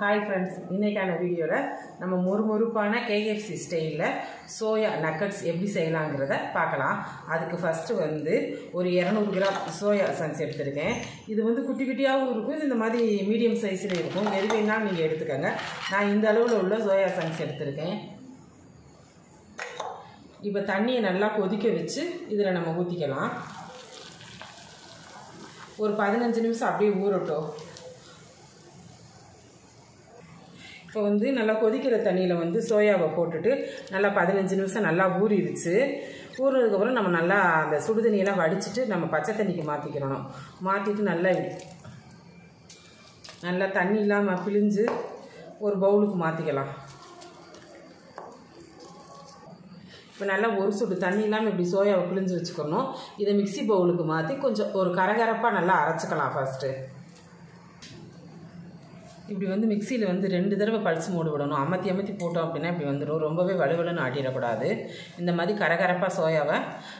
Hi friends, இன்றைக்கான வீடியோவில் நம்ம மொறுமொறுப்பான KFC ஸ்டைலில் சோயா நக்கட்ஸ் எப்படி செய்யலாங்கிறத பார்க்கலாம். அதுக்கு ஃபஸ்ட்டு ஒரு 200 கிராம் சோயா சங்க்ஸ் எடுத்துருக்கேன். இது குட்டி குட்டியாகவும் இருக்கும், இந்த மாதிரி மீடியம் சைஸில் இருக்கும். எது வேணாலும் நீங்கள் எடுத்துக்கோங்க. நான் இந்த அளவில் உள்ள சோயா சங்க்ஸ் எடுத்துருக்கேன். இப்போ தண்ணியை நல்லா கொதிக்க வச்சு இதில் நம்ம ஊற்றிக்கலாம். ஒரு 15 நிமிஷம் அப்படியே ஊறட்டும். இப்போ நல்லா கொதிக்கிற தண்ணியில் சோயாவை போட்டுட்டு நல்லா 15 நிமிஷம் நல்லா ஊறிடுச்சு. ஊறினதுக்கப்புறம் நம்ம நல்லா அந்த சுடு தண்ணியெல்லாம் வடிச்சிட்டு நம்ம பச்சை தண்ணிக்கு மாற்றிக்கிறணும். மாற்றிட்டு நல்லா தண்ணி இல்லாமல் பிழிஞ்சு ஒரு பவுலுக்கு மாற்றிக்கலாம். இப்போ நல்லா ஒரு சுடு தண்ணி இல்லாமல் இப்படி சோயாவை பிழிஞ்சு வச்சுக்கணும். இதை மிக்சி பவுலுக்கு மாற்றி கொஞ்சம் ஒரு கரகரப்பாக நல்லா அரைச்சிக்கலாம். ஃபஸ்ட்டு இப்படி மிக்சியில் 2 தடவை பல்ஸ் மூடு விடணும். அமர்த்தி போட்டோம் அப்படின்னா இப்படி வந்துடும். ரொம்பவே வலுவலுன்னு ஆட்டிடக்கூடாது. இந்த மாதிரி கரகரப்பாக சோயாவை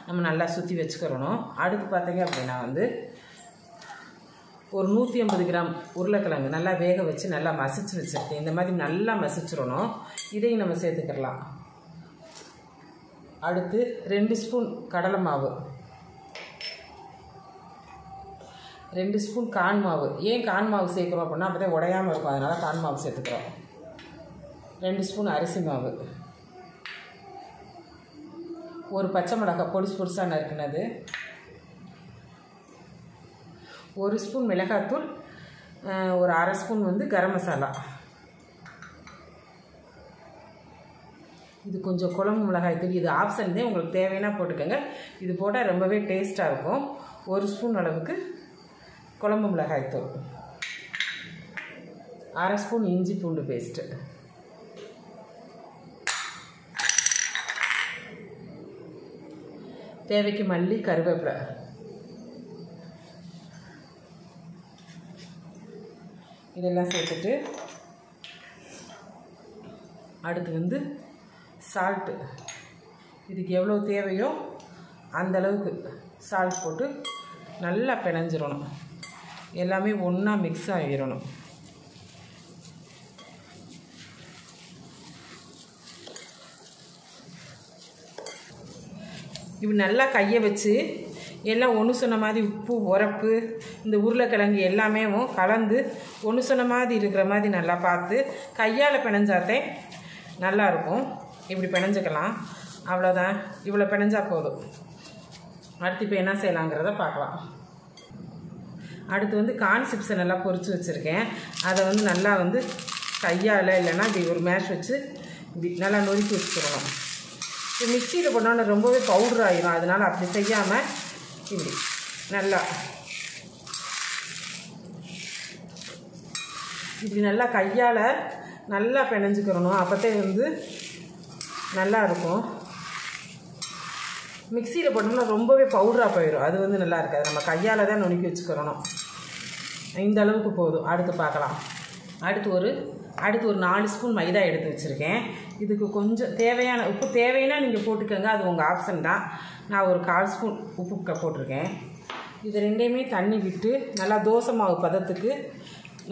நம்ம நல்லா சுற்றி வச்சுக்கிறணும். அடுத்து பார்த்தீங்க அப்படின்னா ஒரு 150 கிராம் உருளைக்கிழங்கு நல்லா வேக வச்சு நல்லா மசிச்சு வச்சுருக்கேன். இந்த மாதிரி நல்லா மசிச்சிடணும். இதையும் நம்ம சேர்த்துக்கலாம். அடுத்து 2 ஸ்பூன் கடலை மாவு, 2 ஸ்பூன் கான் மாவு. ஏன் கான் மாவு சேர்க்குறோம் அப்படின்னா அப்போ தான் உடையாமல் இருக்கும், அதனால் கான் மாவு சேர்த்துக்கிறோம். 2 ஸ்பூன் அரிசி மாவு, ஒரு பச்சை மிளகாய் பொடிசாக நறுக்குனது, 1 ஸ்பூன் மிளகாத்தூள், ஒரு அரை ஸ்பூன் கரம் மசாலா. இது கொஞ்சம் குழம்பு மிளகாய் தூள், இது ஆப்ஷன் தான், உங்களுக்கு தேவைன்னா போட்டுக்கோங்க. இது போட்டால் ரொம்பவே டேஸ்ட்டாக இருக்கும். 1 ஸ்பூன் அளவுக்கு குழம்பு மிளகாய் தூள், அரை ஸ்பூன் இஞ்சி பூண்டு பேஸ்ட்டு, தேவைக்கு மல்லி கருவேப்பிலை, இதெல்லாம் சேர்த்துட்டு அடுத்து சால்ட்டு, இதுக்கு எவ்வளோ தேவையோ அந்தளவுக்கு சால்ட் போட்டு நல்லா பிணைஞ்சிடணும். எல்லாமே ஒன்றா மிக்ஸ் ஆகிடணும். இப்படி நல்லா கையை வச்சு எல்லாம் ஒன்று சொன்ன மாதிரி உப்பு உரப்பு இந்த உருளைக்கிழங்கு எல்லாமே கலந்து ஒன்று சொன்ன மாதிரி இருக்கிற மாதிரி நல்லா பார்த்து கையால் பிணைஞ்சாத்தே நல்லாயிருக்கும். இப்படி பிணைஞ்சிக்கலாம். அவ்வளோதான், இவ்வளோ பிணைஞ்சா போதும். அடுத்து இப்போ என்ன செய்யலாங்கிறத பார்க்கலாம். அடுத்து கார்ன் சிப்ஸை நல்லா பொரித்து வச்சுருக்கேன். அதை நல்லா கையால் இல்லைன்னா இப்படி ஒரு மேஷ் வச்சு இப்படி நல்லா நொறுக்கி வச்சுக்கிறணும். இப்போ மிக்சியில் போட்டோன்னா ரொம்பவே பவுடர் ஆகிடும். அதனால் அப்படி செய்யாமல் இப்படி நல்லா கையால் நல்லா பிணைஞ்சிக்கிறணும். அப்போத்தே நல்லா இருக்கும். மிக்சியில் போட்டோம்னா ரொம்பவே பவுடராக போயிடும். அது நல்லா இருக்காது. நம்ம கையால் தான் நுணுக்கி வச்சுக்கிறணும். இந்த அளவுக்கு போதும். அடுத்து பார்க்கலாம். அடுத்து ஒரு 4 ஸ்பூன் மைதா எடுத்து வச்சுருக்கேன். இதுக்கு கொஞ்சம் தேவையான உப்பு தேவைன்னா நீங்கள் போட்டுக்கோங்க, அது உங்கள் ஆப்ஷன் தான். நான் ஒரு 1/4 ஸ்பூன் உப்பு போட்டிருக்கேன். இது ரெண்டையுமே தண்ணி விட்டு நல்லா தோசை மாவு பதத்துக்கு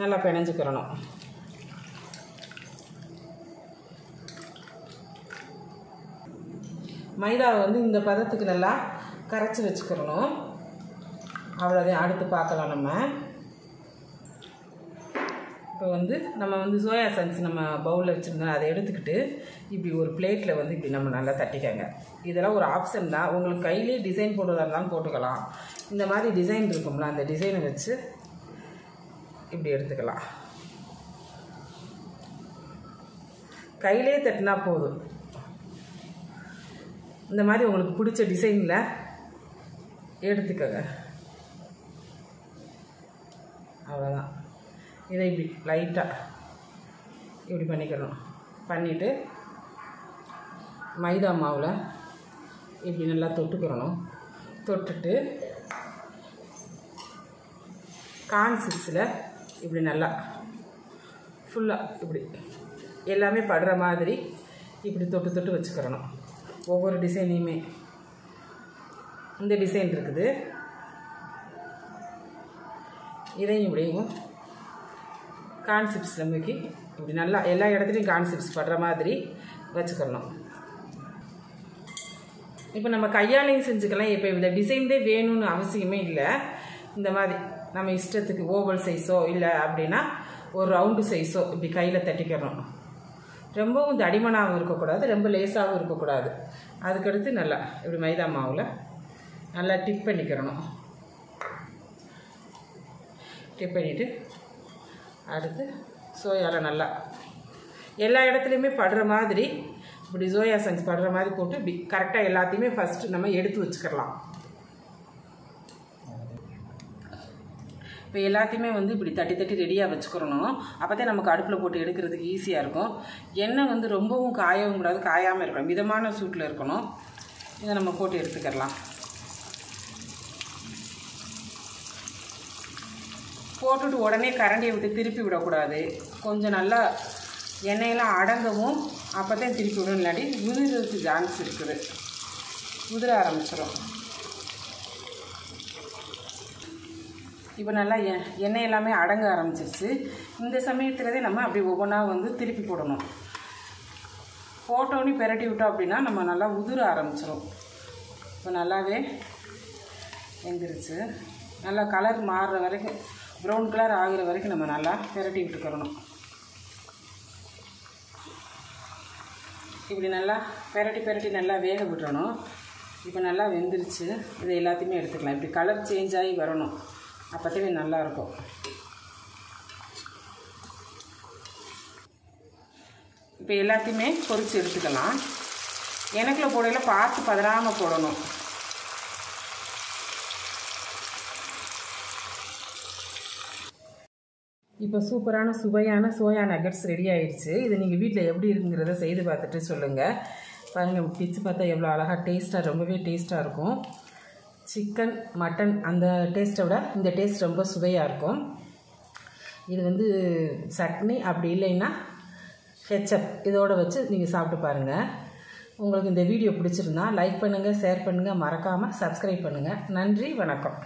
நல்லா பிணைஞ்சிக்கிறணும். மைதாவை இந்த பதத்துக்கு நல்லா கரைச்சி வச்சுக்கிறணும். அவ்வளோதான். அடுத்து பார்க்கலாம். நம்ம இப்போ நம்ம சோயா சங்க்ஸ் நம்ம பவுலில் வச்சுருந்தோம். அதை எடுத்துக்கிட்டு இப்படி ஒரு பிளேட்டில் இப்படி நம்ம நல்லா தட்டிக்கங்க. இதெல்லாம் ஒரு ஆப்ஷன் தான். உங்களுக்கு கையிலே டிசைன் போடுறதா இருந்தாலும் போட்டுக்கலாம். இந்த மாதிரி டிசைன் இருக்கும்ல, அந்த டிசைனை வச்சு இப்படி எடுத்துக்கலாம். கையிலே தட்டினா போதும். இந்த மாதிரி உங்களுக்கு பிடிச்ச டிசைனில் எடுத்துக்கங்க. அவ்வளோதான். இதை இப்படி லைட்டாக இப்படி பண்ணிக்கணும். பண்ணிவிட்டு மைதா மாவில் இப்படி நல்லா தொட்டுக்கிறணும். தொட்டுட்டு கார்ன் சிப்ஸில் இப்படி நல்லா ஃபுல்லாக இப்படி எல்லாமே படுற மாதிரி இப்படி தொட்டு வச்சுக்கிறணும். ஒவ்வொரு டிசைனையுமே இந்த டிசைன் இருக்குது. இதையும் இப்படியும் கார்ன் சிப்ஸில் முக்கி இப்படி நல்லா எல்லா இடத்துலையும் கார்ன் சிப்ஸ் படுற மாதிரி வச்சுக்கணும். இப்போ நம்ம கையாலையும் செஞ்சுக்கலாம். இப்போ இந்த டிசைன்தே வேணும்னு அவசியமே இல்லை. இந்த மாதிரி நம்ம இஷ்டத்துக்கு ஓவல் சைஸோ இல்லை அப்படின்னா ஒரு ரவுண்டு சைஸோ இப்படி கையில் தட்டிக்கிறணும். ரொம்பவும் தடிமனாகவும் இருக்கக்கூடாது, ரொம்ப லேசாகவும் இருக்கக்கூடாது. அதுக்கடுத்து நல்லா இப்படி மைதா மாவில் நல்லா டிப் பண்ணிக்கிறணும். டிப் பண்ணிவிட்டு அடுத்து சோயாவில் நல்லா எல்லா இடத்துலையுமே படுற மாதிரி இப்படி சோயா சங்ஸ் படுற மாதிரி போட்டு இப்படி கரெக்டாக எல்லாத்தையுமே ஃபஸ்ட்டு நம்ம எடுத்து வச்சுக்கலாம். இப்போ எல்லாத்தையுமே வந்து இப்படி தட்டி தட்டி ரெடியாக வச்சுக்கிறணும். அப்போ தான் நமக்கு அடுப்பில் போட்டு எடுக்கிறதுக்கு ஈஸியாக இருக்கும். எண்ணெய் வந்து ரொம்பவும் காயவும் கூடாது, காயாமல் இருக்கணும், மிதமான சூட்டில் இருக்கணும். இதை நம்ம போட்டு எடுத்துக்கலாம். போட்டுட்டு உடனே கரண்டியை விட்டு திருப்பி விடக்கூடாது. கொஞ்சம் நல்லா எண்ணெயெல்லாம் அடங்கவும் அப்போ தான் திருப்பி விடணும், இல்லாட்டி உதிரதுக்கு சான்ஸ் இருக்குது, உதிர ஆரம்பிச்சிடும். இப்போ நல்லா எண்ணெய் எல்லாமே அடங்க ஆரம்பிச்சிருச்சு. இந்த சமயத்துலதே நம்ம அப்படி ஒவ்வொன்றா வந்து திருப்பி போடணும். போட்டோன்னே பெரட்டி விட்டோம் அப்படின்னா நம்ம நல்லா உதிர ஆரம்பிச்சிடும். இப்போ நல்லாவே வெந்துருச்சு. நல்லா கலர் மாறுற வரைக்கும், ப்ரௌன் கலர் ஆகிற வரைக்கும் நம்ம நல்லா பெரட்டி விட்டுக்கிறணும். இப்படி நல்லா பெரட்டி நல்லா வேக விட்டுறணும். இப்போ நல்லா வெந்துருச்சு. இதை எல்லாத்தையுமே எடுத்துக்கலாம். இப்படி கலர் சேஞ்ச் ஆகி வரணும், அப்போவே நல்லாயிருக்கும். இப்போ எல்லாத்தையுமே பொரித்து எடுத்துக்கலாம். எனக்குள்ள போடையில் பார்த்து பதறாமல் போடணும். இப்போ சூப்பரான சுவையான சோயா நகட்ஸ் ரெடி ஆயிடுச்சு. இது நீங்கள் வீட்டில் எப்படி இருக்குங்கிறத செய்து பார்த்துட்டு சொல்லுங்கள். பாருங்கள், பிச்சு பார்த்தா எவ்வளோ அழகாக டேஸ்ட்டாக, ரொம்பவே டேஸ்ட்டாக இருக்கும். சிக்கன் மட்டன் அந்த டேஸ்ட்டை விட இந்த டேஸ்ட் ரொம்ப சுவையாக இருக்கும். இது வந்து சட்னி அப்படி இல்லைன்னா கெச்சப் இதோடு வச்சு நீங்கள் சாப்பிட்டு பாருங்கள். உங்களுக்கு இந்த வீடியோ பிடிச்சிருந்தா லைக் பண்ணுங்கள், ஷேர் பண்ணுங்கள், மறக்காமல் சப்ஸ்கிரைப் பண்ணுங்கள். நன்றி, வணக்கம்.